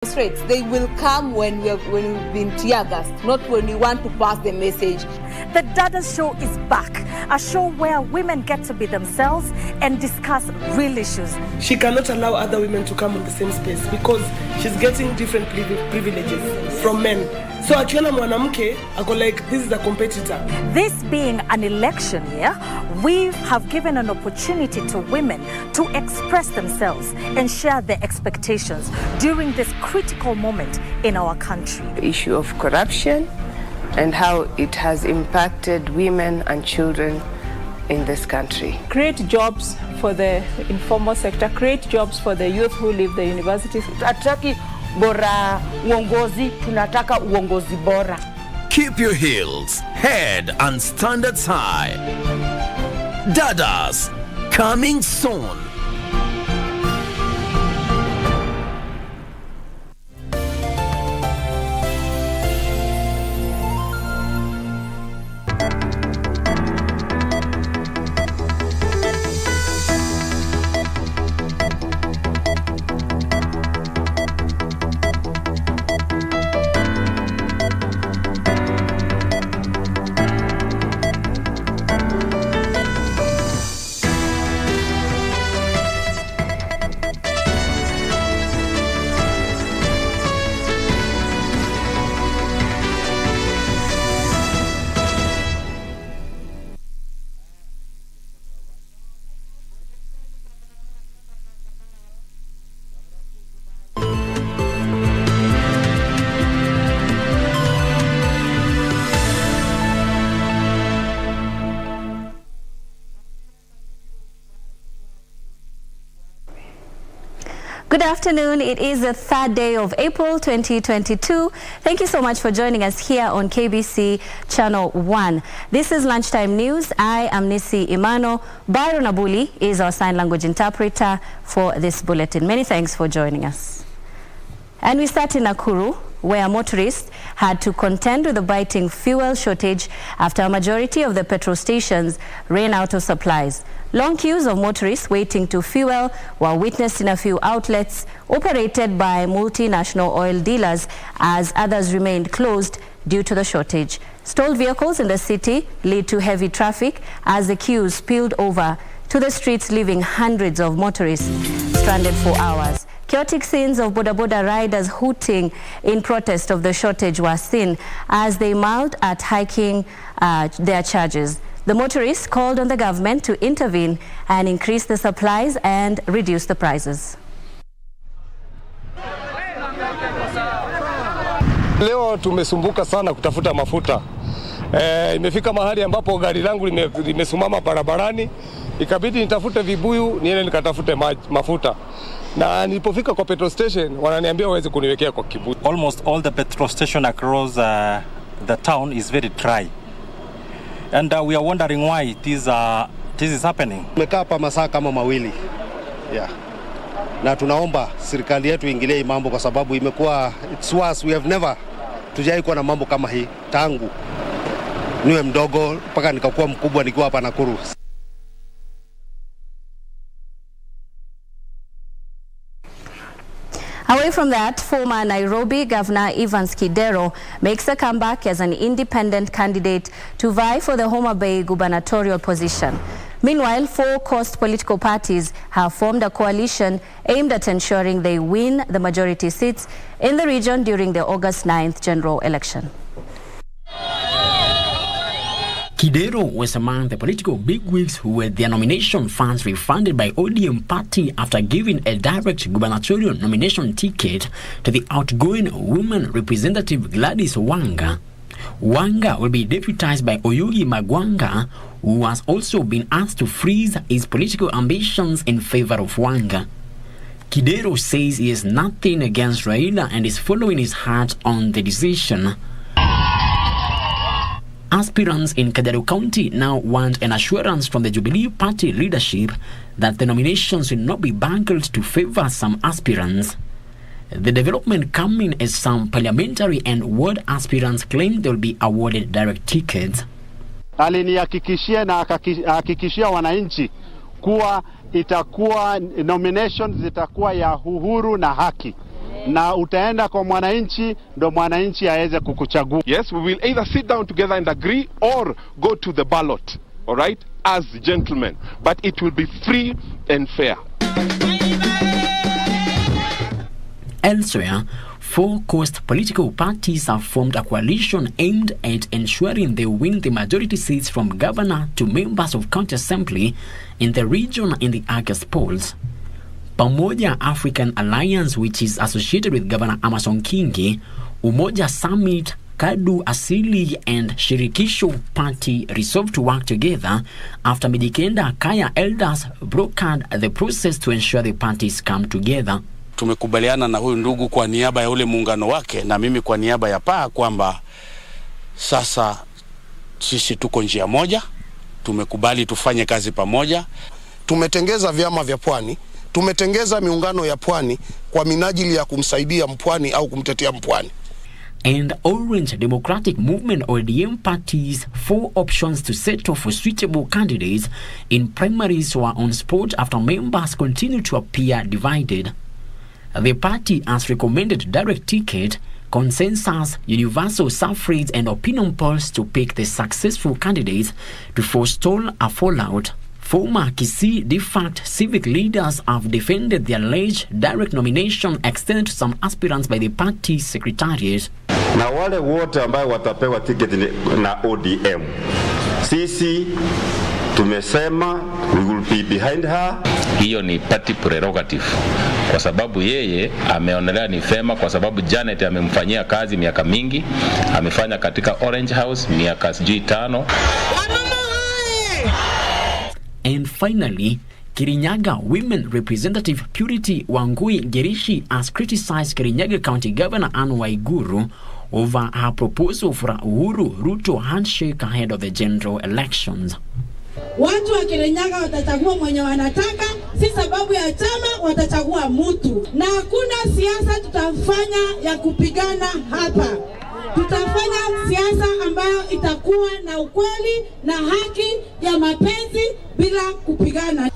They will come when we've been tear gassed, not when we want to pass the message. The Dada Show is back, a show where women get to be themselves and discuss real issues. She cannot allow other women to come in the same space because she's getting different privileges from men. So akiona mwanamke, I go like, this is a competitor. This being an election year, we have given an opportunity to women to express themselves and share their expectations during this critical moment in our country. The issue of corruption and how it has impacted women and children in this country. Create jobs for the informal sector, create jobs for the youth who leave the universities. Hatutaki bora uongozi, tunataka uongozi bora. Keep your heels, head and standards high. Dadas, coming soon. Good afternoon. It is the 3rd day of April 2022. Thank you so much for joining us here on KBC Channel 1. This is Lunchtime News. I am Nissy Imano. Byron Abuli is our sign language interpreter for this bulletin. Many thanks for joining us. And we start in Nakuru, where motorists had to contend with a biting fuel shortage after a majority of the petrol stations ran out of supplies. Long queues of motorists waiting to fuel were witnessed in a few outlets operated by multinational oil dealers as others remained closed due to the shortage. Stalled vehicles in the city lead to heavy traffic as the queues spilled over to the streets, leaving hundreds of motorists stranded for hours. Chaotic scenes of Boda Boda riders hooting in protest of the shortage were seen as they mouthed at hiking their charges. The motorists called on the government to intervene and increase the supplies and reduce the prices. Leo tumesumbuka sana kutafuta mafuta. Imefika mahali ambapo gari langu limesimama barabarani, ikabidi nitafute vibuyu niende nikatafute mafuta. Na nilipofika kwa petrol station wananiambia waweze kuniwekea kwa kibuyu. Almost all the petrol station across the town is very dry. And we are wondering why this is happening. Tumekaa hapa masaa kama mawili. Yeah. Na tunaomba serikali yetu ingilie mambo kwa sababu imekuwa it's worse. We have never tujai kuwa na mambo kama hii tangu niwe mdogo mpaka nikakuwa mkubwa nikiwa hapa Nakuru. Away from that, former Nairobi Governor Evans Kidero makes a comeback as an independent candidate to vie for the Homa Bay gubernatorial position. Meanwhile, 4 coast political parties have formed a coalition aimed at ensuring they win the majority seats in the region during the August 9th general election. Kidero was among the political bigwigs who had their nomination funds refunded by ODM party after giving a direct gubernatorial nomination ticket to the outgoing woman representative Gladys Wanga. Wanga will be deputized by Oyugi Magwanga, who has also been asked to freeze his political ambitions in favor of Wanga. Kidero says he has nothing against Raila and is following his heart on the decision. Aspirants in Kajiado County now want an assurance from the Jubilee Party leadership that the nominations will not be bungled to favor some aspirants. The development coming as some parliamentary and ward aspirants claim they will be awarded direct tickets. Alinihakikishia na hakikishia wananchi kuwa itakuwa nominations zitakuwa ya uhuru na haki. na utaenda kwa mwananchi ndo mwananchi aweze kukuchagua. Yes, we will either sit down together and agree or go to the ballot, all right, as gentlemen, but it will be free and fair. Elsewhere, 4 coast political parties have formed a coalition aimed at ensuring they win the majority seats from governor to members of county assembly in the region in the August polls. Pamoja African Alliance, which is associated with Governor Amason Kingi, Umoja Summit, Kadu Asili and Shirikisho Party resolved to work together after Midikenda Kaya elders brokered the process to ensure the parties come together. Tumekubaliana na huyu ndugu kwa niaba ya ule muungano wake na mimi kwa niaba ya PAA kwamba sasa sisi tuko njia moja, tumekubali tufanye kazi pamoja. Tumetengeza vyama vya pwani, tumetengeza miungano ya pwani kwa minajili ya kumsaidia mpwani au kumtetea mpwani. And Orange Democratic Movement ODM parties 4 options to settle for suitable candidates in primaries were on spot after members continue to appear divided. The party has recommended direct ticket, consensus, universal suffrage and opinion polls to pick the successful candidates to forestall a fallout. Former Kisii de facto civic leaders have defended the alleged direct nomination extended to some aspirants by the party's secretariat. Na wale wote ambao watapewa tiketi na ODM, sisi tumesema we will be behind her. Hiyo ni party prerogative, kwa sababu yeye ameonelea ni fema, kwa sababu Janet amemfanyia kazi miaka mingi, amefanya katika Orange House miaka 5. And finally, Kirinyaga Women Representative Purity Wangui Gerishi has criticized Kirinyaga County Governor Anne Waiguru over her proposal for a Uhuru Ruto handshake ahead of the general elections. Watu wa Kirinyaga watachagua mwenye wanataka, si sababu ya chama, watachagua mtu. Na hakuna siasa tutafanya ya kupigana hapa. Tutafanya siasa ambayo itakuwa na ukweli na haki ya mapenzi bila kupigana.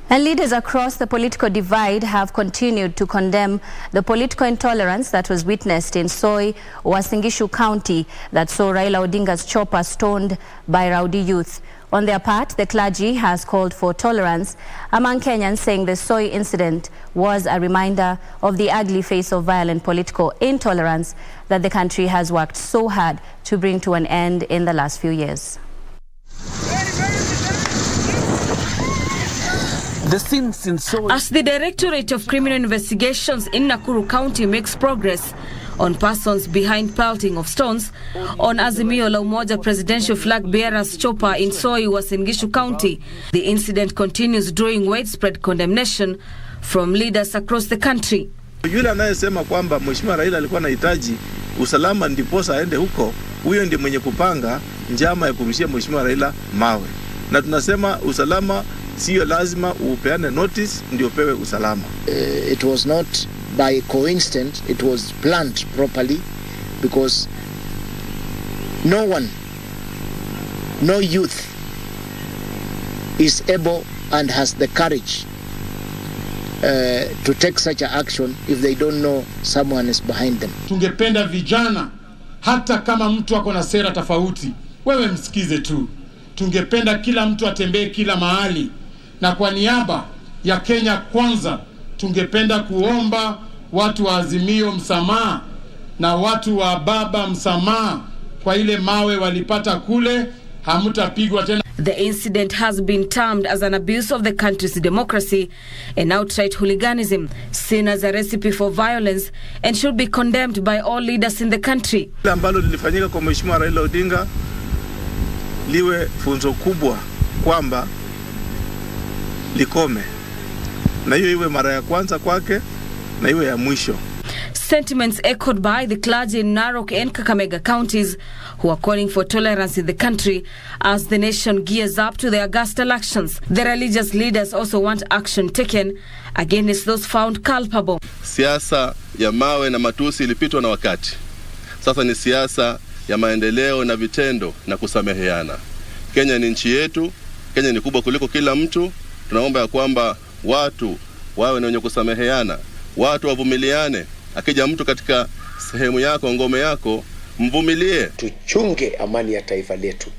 And leaders across the political divide have continued to condemn the political intolerance that was witnessed in Soi, Uasin Gishu County that saw Raila Odinga's chopper stoned by rowdy youth. On their part, the clergy has called for tolerance among Kenyans, saying the Soi incident was a reminder of the ugly face of violent political intolerance that the country has worked so hard to bring to an end in the last few years. As the Directorate of Criminal Investigations in Nakuru County makes progress on persons behind pelting of stones on Azimio la Umoja presidential flag bearer's chopper in Soi, Uasin Gishu County, the incident continues drawing widespread condemnation from leaders across the country. Yule anayesema kwamba Mheshimiwa Raila alikuwa anahitaji usalama ndiposa aende huko, huyo ndiye mwenye kupanga njama ya kurushia Mheshimiwa Raila mawe. Na tunasema usalama sio lazima upeane notice ndio pewe usalama. It was not by coincidence, it was planned properly, because no one, no youth is able and has the courage to take such an action if they don't know someone is behind them. Tungependa vijana, hata kama mtu ako na sera tofauti, wewe msikize tu. Tungependa kila mtu atembee kila mahali. Na kwa niaba ya Kenya Kwanza, tungependa kuomba watu wa Azimio msamaha na watu wa Baba msamaha kwa ile mawe walipata kule, hamutapigwa tena. The incident has been termed as an abuse of the country's democracy and outright hooliganism, seen as a recipe for violence, and should be condemned by all leaders in the country. Ambalo lilifanyika kwa Mheshimiwa Raila Odinga liwe funzo kubwa kwamba likome, na hiyo iwe mara ya kwanza kwake na iwe ya mwisho. Sentiments echoed by the clergy in Narok and Kakamega counties who are calling for tolerance in the country as the nation gears up to the August elections. The religious leaders also want action taken against those found culpable. Siasa ya mawe na matusi ilipitwa na wakati. Sasa ni siasa ya maendeleo na vitendo na kusameheana. Kenya ni nchi yetu, Kenya ni kubwa kuliko kila mtu, tunaomba ya kwamba watu wawe na wenye kusameheana, watu wavumiliane. Akija mtu katika sehemu yako, ngome yako, mvumilie. Tuchunge amani ya taifa letu,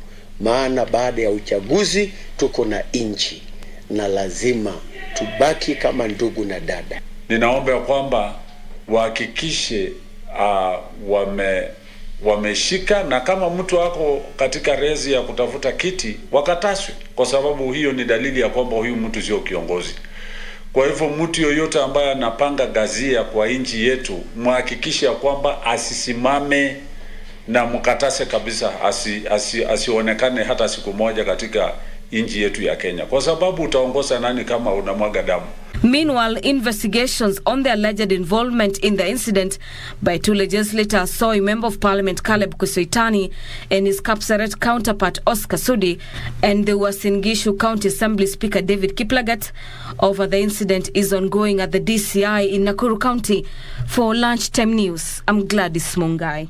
maana baada ya uchaguzi tuko na nchi na lazima tubaki kama ndugu na dada. Ninaomba ya kwamba wahakikishe wameshika, na kama mtu wako katika rezi ya kutafuta kiti wakataswe, kwa sababu hiyo ni dalili ya kwamba huyu mtu sio kiongozi. Kwa hivyo mtu yoyote ambaye anapanga gazia kwa nchi yetu, mhakikishe kwamba asisimame na mkatase kabisa, asionekane hata siku moja katika nchi yetu ya Kenya, kwa sababu utaongoza nani kama unamwaga damu? Meanwhile, investigations on the alleged involvement in the incident by two legislators saw a Member of Parliament Caleb Kusoitani and his Kapseret counterpart Oscar Sudi and the Uasin Gishu County Assembly Speaker David Kiplagat over the incident is ongoing at the DCI in Nakuru County. For Lunchtime News, I'm Gladys Mungai.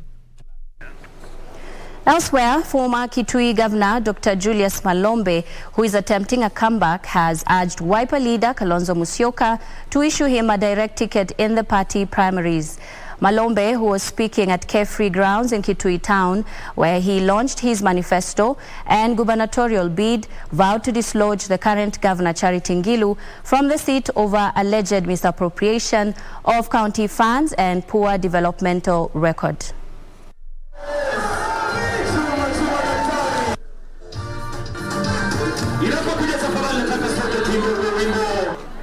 Elsewhere, former Kitui Governor Dr. Julius Malombe, who is attempting a comeback, has urged Wiper leader Kalonzo Musyoka to issue him a direct ticket in the party primaries. Malombe, who was speaking at Carefree Grounds in Kitui Town, where he launched his manifesto and gubernatorial bid, vowed to dislodge the current Governor Charity Ngilu from the seat over alleged misappropriation of county funds and poor developmental record.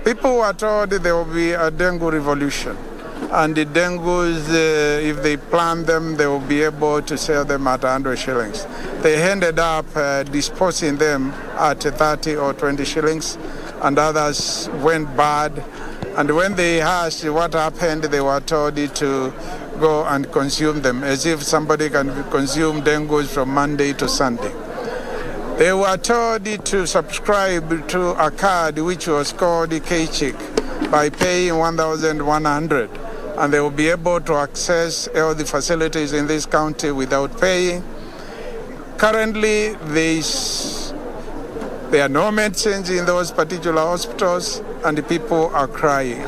People were told there will be a dengue revolution, and the dengues, if they plant them, they will be able to sell them at 100 shillings. They ended up disposing them at 30 or 20 shillings, and others went bad. And when they asked what happened, they were told to go and consume them, as if somebody can consume dengues from Monday to Sunday. They were told to subscribe to a card which was called K-Chick by paying 1,100, and they will be able to access all the facilities in this county without paying. Currently, there are no medicines in those particular hospitals, and the people are crying.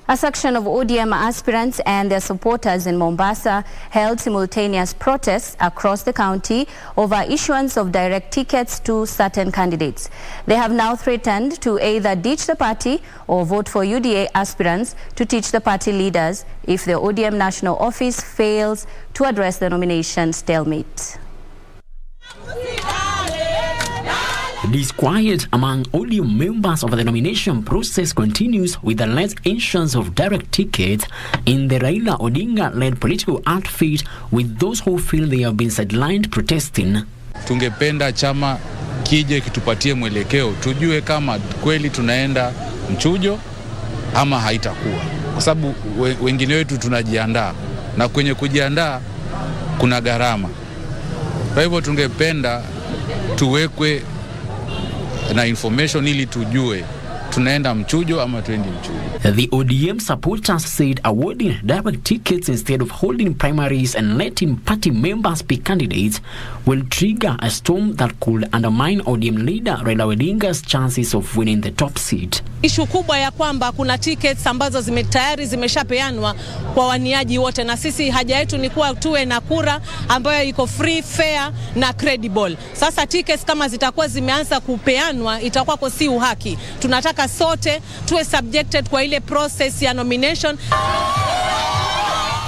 A section of ODM aspirants and their supporters in Mombasa held simultaneous protests across the county over issuance of direct tickets to certain candidates. They have now threatened to either ditch the party or vote for UDA aspirants to teach the party leaders if the ODM national office fails to address the nomination stalemate. Disquiet among ODM members over the nomination process continues with the less issuance of direct tickets in the Raila Odinga-led political outfit, with those who feel they have been sidelined protesting. Tungependa chama kije kitupatie mwelekeo, tujue kama kweli tunaenda mchujo ama haitakuwa, kwa sababu wengine wetu tunajiandaa, na kwenye kujiandaa kuna gharama. Kwa hivyo tungependa tuwekwe na information ili tujue tunaenda mchujo ama tuendi mchujo. The ODM supporters said awarding direct tickets instead of holding primaries and letting party members pick candidates will trigger a storm that could undermine ODM leader Raila Odinga's chances of winning the top seat. Ishu kubwa ya kwamba kuna tickets ambazo tayari zimeshapeanwa kwa waniaji wote, na sisi haja yetu ni kuwa tuwe na kura ambayo iko free, fair na credible. Sasa tickets kama zitakuwa zimeanza kupeanwa itakuwa kwa si uhaki. Tunataka sote tuwe subjected kwa ile process ya nomination.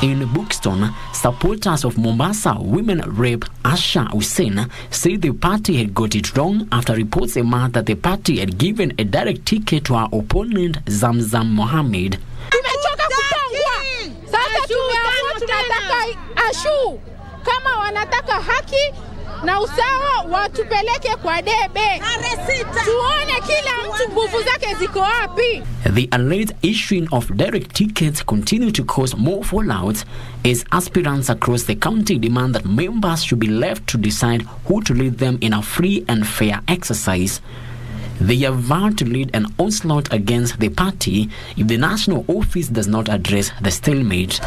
In Buxton, supporters of Mombasa women rep Asha Hussein say the party had got it wrong after reports emerged that the party had given a direct ticket to her opponent Zamzam Mohammed. Tumechoka kupangwa. Sasa tumeamua tunataka Ashu. Kama wanataka haki na usawa watupeleke kwa debe. Tuone kila mtu nguvu zake ziko wapi. The alleged issuing of direct tickets continue to cause more fallout as aspirants across the county demand that members should be left to decide who to lead them in a free and fair exercise. They have vowed to lead an onslaught against the party if the national office does not address the stalemate.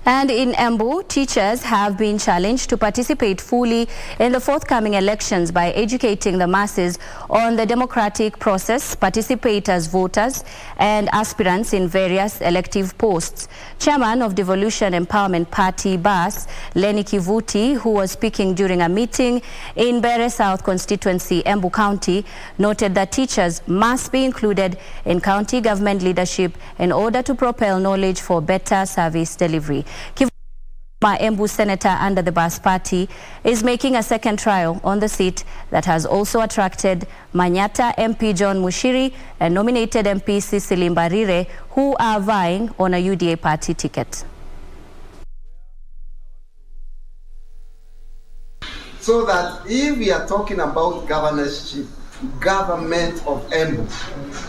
And in Embu, teachers have been challenged to participate fully in the forthcoming elections by educating the masses on the democratic process, participate as voters and aspirants in various elective posts. Chairman of Devolution Empowerment Party, BAS, Lenny Kivuti, who was speaking during a meeting in Bere South constituency, Embu County, noted that teachers must be included in county government leadership in order to propel knowledge for better service delivery. Embu senator under the BAS party is making a second trial on the seat that has also attracted Manyata MP John Mushiri and nominated MP Cecily Mbarire, who are vying on a UDA party ticket. So that if we are talking about governorship, government of Embu,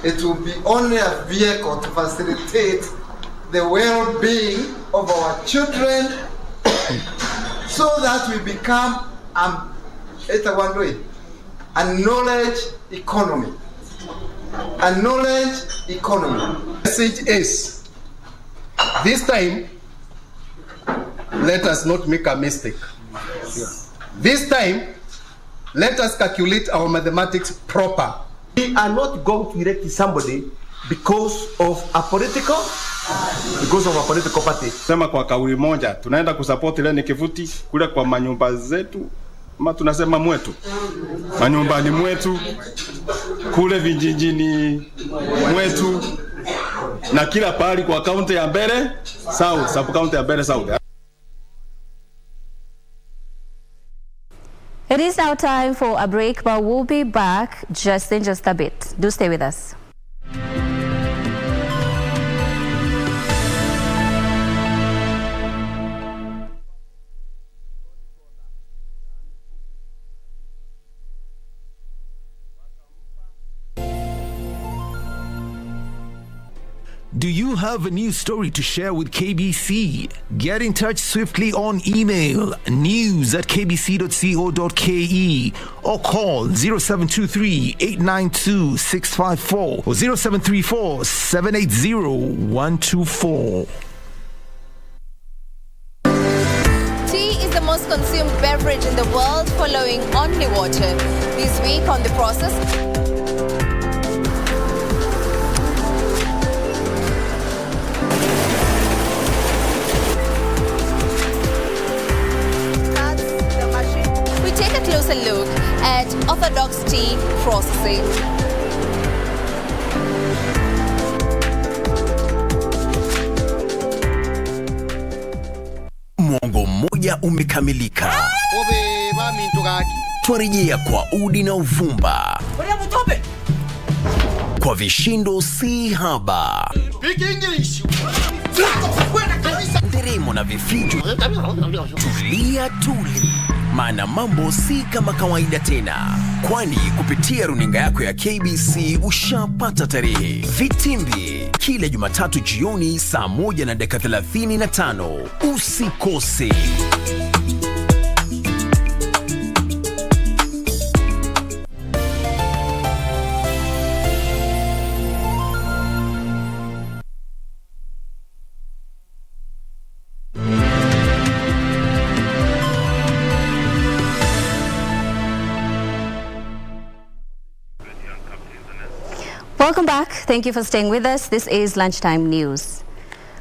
it will be only a vehicle to facilitate the well-being of our children so that we become a knowledge economy. A knowledge economy. Message is, this time, let us not make a mistake. This time, let us calculate our mathematics proper. We are not going to elect somebody because of a political party. Sema kwa kauli moja, tunaenda kusupport Lenny Kivuti kule kwa manyumba zetu, ama tunasema mwetu. Manyumbani mwetu, kule vijijini mwetu, na kila pahali kwa kaunti ya Bere South, sub county ya Bere South. It is now time for a break, but we'll be back just in a bit. Do stay with us. Do you have a news story to share with KBC? Get in touch swiftly on email news@kbc.co.ke or call 0723-892-654 or 0734-780-124. Tea is the most consumed beverage in the world, following only water. This week on The Process, take a closer look at orthodox tea processing. Mwongo mmoja umekamilika. Twarejea kwa udi na uvumba, kwa vishindo si haba, nderemo na vifijo. Tulia tuli, maana mambo si kama kawaida tena, kwani kupitia runinga yako ya KBC ushapata tarehe. Vitimbi kila Jumatatu jioni saa 1:35. Usikose. Welcome back. Thank you for staying with us. This is Lunchtime News.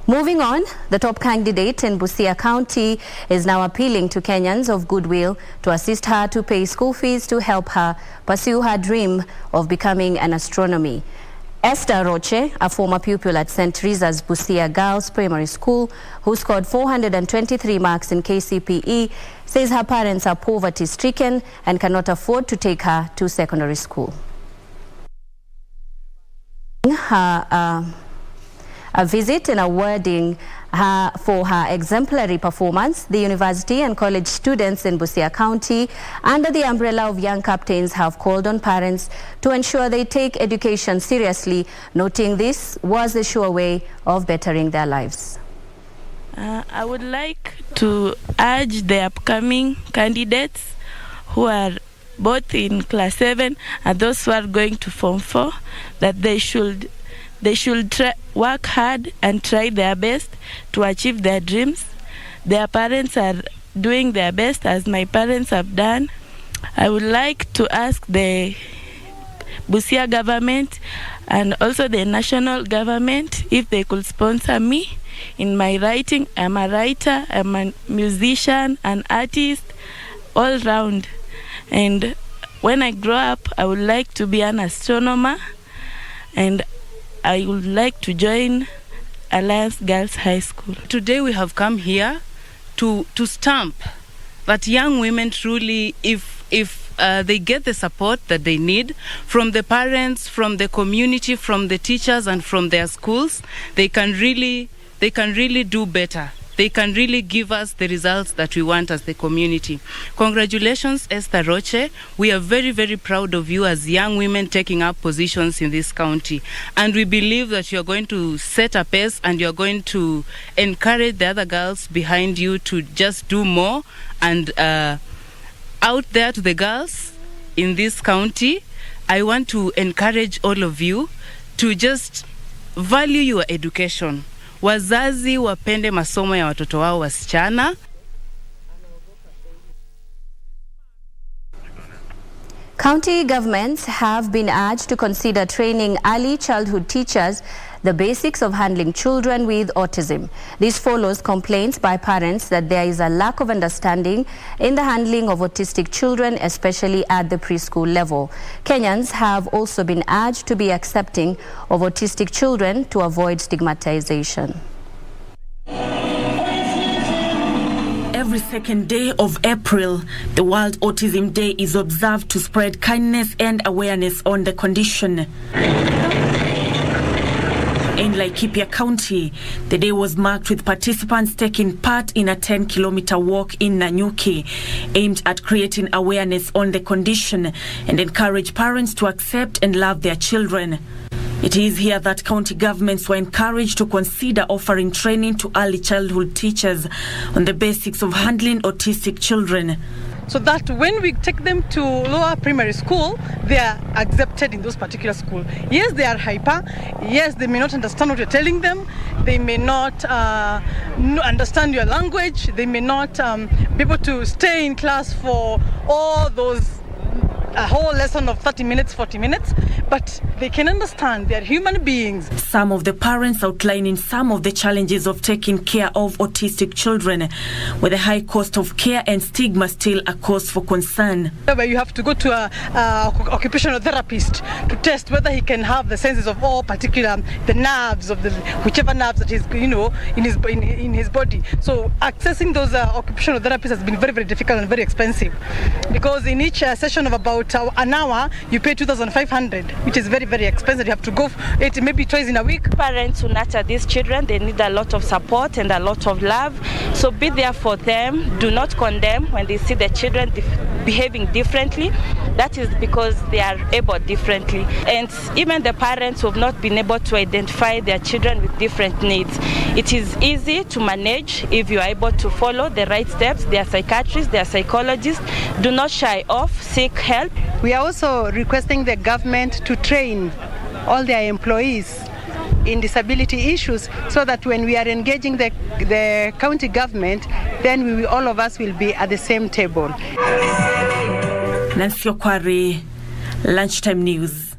Moving on, the top candidate in Busia County is now appealing to Kenyans of goodwill to assist her to pay school fees to help her pursue her dream of becoming an astronomer. Esther Roche, a former pupil at St. Teresa's Busia Girls Primary School, who scored 423 marks in KCPE, says her parents are poverty-stricken and cannot afford to take her to secondary school. A visit and awarding her for her exemplary performance, the university and college students in Busia County, under the umbrella of Young Captains, have called on parents to ensure they take education seriously, noting this was a sure way of bettering their lives. I would like to urge the upcoming candidates who are both in class 7 and those who are going to form 4 that they should work hard and try their best to achieve their dreams their parents are doing their best as my parents have done. I would like to ask the Busia government and also the national government if they could sponsor me in my writing. I'm a writer, I'm a musician, an artist, all round. And when I grow up, I would like to be an astronomer, and I would like to join Alliance Girls High School. Today we have come here to stamp that young women truly, if they get the support that they need from the parents, from the community, from the teachers, and from their schools, they can really do better. They can really give us the results that we want as the community. Congratulations, Esther Roche. We are very, very proud of you as young women taking up positions in this county. And we believe that you are going to set a pace and you are going to encourage the other girls behind you to just do more. And out there to the girls in this county, I want to encourage all of you to just value your education. Wazazi wapende masomo ya watoto wao wasichana. County governments have been urged to consider training early childhood teachers the basics of handling children with autism. This follows complaints by parents that there is a lack of understanding in the handling of autistic children, especially at the preschool level. Kenyans have also been urged to be accepting of autistic children to avoid stigmatization. Every second day of April, the World Autism Day is observed to spread kindness and awareness on the condition. In Laikipia County, the day was marked with participants taking part in a 10-kilometer walk in Nanyuki, aimed at creating awareness on the condition and encourage parents to accept and love their children. It is here that county governments were encouraged to consider offering training to early childhood teachers on the basics of handling autistic children, so that when we take them to lower primary school, they are accepted in those particular schools. Yes, they are hyper. Yes, they may not understand what you're telling them. They may not understand your language. They may not be able to stay in class for all those a whole lesson of 30 minutes, 40 minutes, but they can understand they are human beings. Some of the parents outlining some of the challenges of taking care of autistic children, with the high cost of care and stigma still a cause for concern. Where you have to go to a occupational therapist to test whether he can have the senses of all particular the nerves of the whichever nerves that is in his body. So accessing those occupational therapists has been very, very difficult and very expensive, because in each session of about an hour you pay 2,500, which is very, very expensive. You have to go maybe twice in a week. Parents who nurture these children, they need a lot of support and a lot of love, so be there for them. Do not condemn when they see the children behaving differently. That is because they are able differently. And even the parents who have not been able to identify their children with different needs, it is easy to manage if you are able to follow the right steps. There are psychiatrists, there are psychologists. Do not shy off, seek help. We are also requesting the government to train all their employees in disability issues, so that when we are engaging the county government, then all of us will be at the same table. Nancy Okwari, Lunchtime News.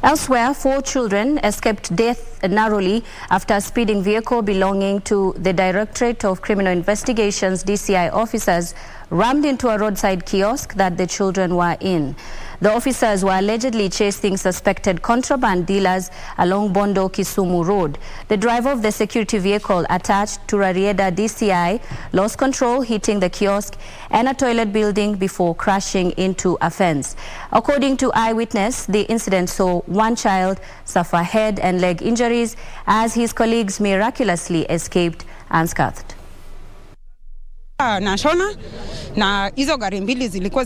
Elsewhere, 4 children escaped death narrowly after a speeding vehicle belonging to the Directorate of Criminal Investigations DCI officers rammed into a roadside kiosk that the children were in. The officers were allegedly chasing suspected contraband dealers along Bondo Kisumu Road. The driver of the security vehicle attached to Rarieda DCI lost control, hitting the kiosk and a toilet building before crashing into a fence. According to eyewitness, the incident saw one child suffer head and leg injuries as his colleagues miraculously escaped unscathed. Nashona na hizo gari mbili zilikuwa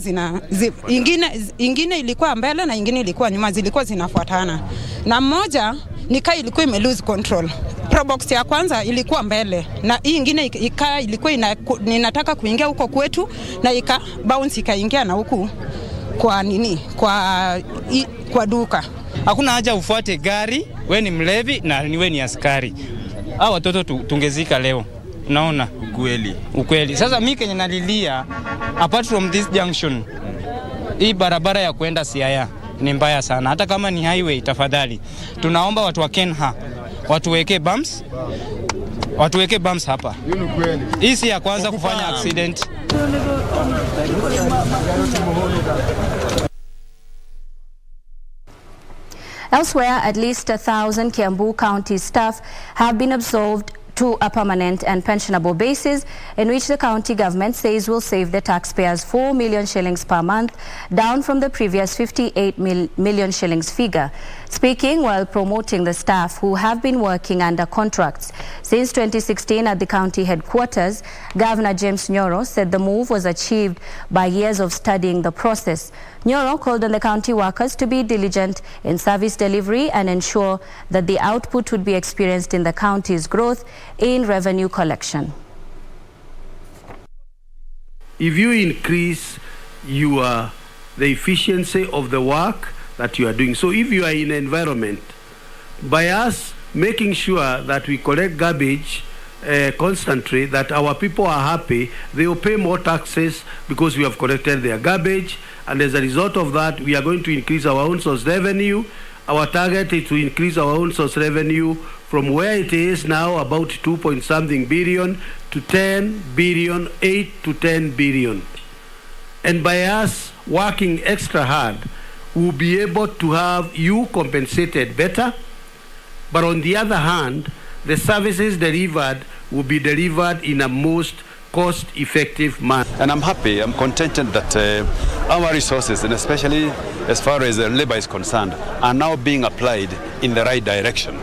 ingine ilikuwa mbele na ingine ilikuwa nyuma, zilikuwa zinafuatana, na mmoja nikaa ilikuwa ime lose control. Probox ya kwanza ilikuwa mbele na hii ingine ilikuwa inataka kuingia huko kwetu na bounce ikaingia na huku kwa duka. Hakuna haja ufuate gari, we ni mlevi na we ni askari. hao watoto tungezika leo. Unaona ukweli. Sasa mimi kenye nalilia, apart from this junction, hii barabara ya kwenda Siaya ni mbaya sana. Hata kama ni highway, tafadhali tunaomba watu wa Kenha watuweke bumps hapa. Hii si ya kwanza kufanya accident. Elsewhere, at least 1,000 Kiambu County staff have been absolved to a permanent and pensionable basis, in which the county government says will save the taxpayers 4 million shillings per month, down from the previous 58 million shillings figure. Speaking while promoting the staff who have been working under contracts since 2016 at the county headquarters, Governor James Nyoro said the move was achieved by years of studying the process. Nyoro called on the county workers to be diligent in service delivery and ensure that the output would be experienced in the county's growth in revenue collection. If you increase the efficiency of the work that you are doing, so if you are in an environment, by us making sure that we collect garbage constantly, that our people are happy, they will pay more taxes because we have collected their garbage, and as a result of that, we are going to increase our own source revenue. Our target is to increase our own source revenue from where it is now, about 2.something billion, to 10 billion, 8 to 10 billion. And by us working extra hard, we'll be able to have you compensated better. But on the other hand, the services delivered will be delivered in a most cost-effective manner. And I'm happy, I'm contented that our resources, and especially as far as labor is concerned, are now being applied in the right direction.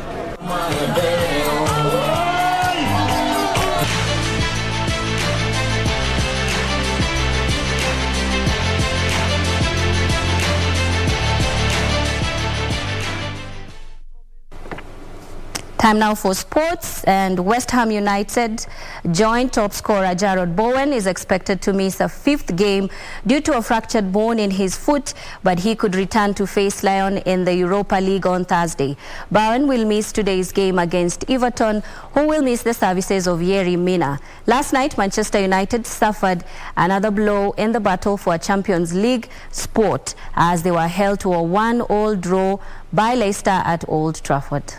Time now for sports, and West Ham United joint top scorer Jarrod Bowen is expected to miss a fifth game due to a fractured bone in his foot, but he could return to face Lyon in the Europa League on Thursday. Bowen will miss today's game against Everton, who will miss the services of Yerry Mina. Last night, Manchester United suffered another blow in the battle for a Champions League spot as they were held to a 1-1 draw by Leicester at Old Trafford.